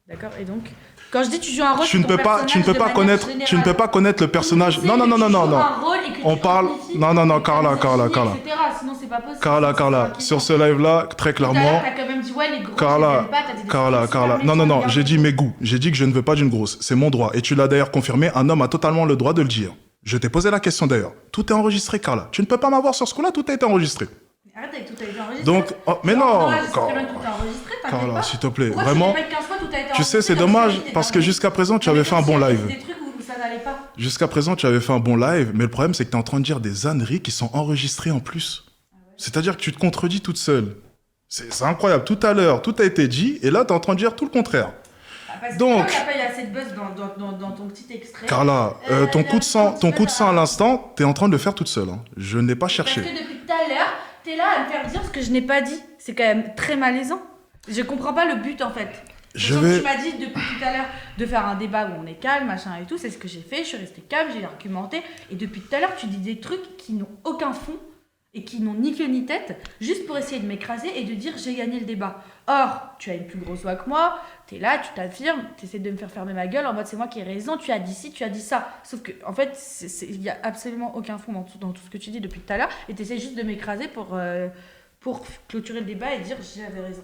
D'accord. Et donc, quand je dis tu joues un rôle, Tu ne peux pas, connaître le personnage. Non, non, non, non, non, non. On parle. Non, non, non, Carla. Sinon, c'est pas possible. Carla. Sur ce live-là, très clairement. T'as quand même dit ouais, les grosses, Carla. Non, non, non. J'ai dit mes mes goûts. J'ai dit que je ne veux pas d'une grosse. C'est mon droit. Et tu l'as d'ailleurs confirmé. Un homme a totalement le droit de le dire. Je t'ai posé la question d'ailleurs. Tout est enregistré, Carla. Tu ne peux pas m'avoir sur ce coup-là. Tout a été enregistré. Arrête avec tout a été enregistré. Donc, mais non. Carla, s'il te plaît, vraiment. Tu sais, c'est dommage parce que jusqu'à présent, tu avais fait un bon live. Jusqu'à présent, tu avais fait un bon live, mais le problème, c'est que tu es en train de dire des âneries qui sont enregistrées en plus. C'est-à-dire que tu te contredis toute seule. C'est incroyable. Tout à l'heure, tout a été dit, et là, tu es en train de dire tout le contraire. Donc, t'as pas eu assez de buzz dans ton petit extrait. Carla, ton coup de sang à l'instant, tu es en train de le faire toute seule. Hein. Je n'ai pas cherché. Parce que depuis tout à l'heure, tu es là à me faire dire ce que je n'ai pas dit. C'est quand même très malaisant. Je comprends pas le but en fait. Tu m'as dit depuis tout à l'heure de faire un débat où on est calme, machin et tout. C'est ce que j'ai fait. Je suis restée calme, j'ai argumenté. Et depuis tout à l'heure, tu dis des trucs qui n'ont aucun fond et qui n'ont ni queue ni tête, juste pour essayer de m'écraser et de dire j'ai gagné le débat. Or, tu as une plus grosse voix que moi, t'es là, tu t'affirmes, t'essaies de me faire fermer ma gueule en mode c'est moi qui ai raison, tu as dit ci, tu as dit ça. Sauf que, en fait, il n'y a absolument aucun fond dans tout ce que tu dis depuis tout à l'heure et t'essaies juste de m'écraser pour clôturer le débat et dire j'avais raison.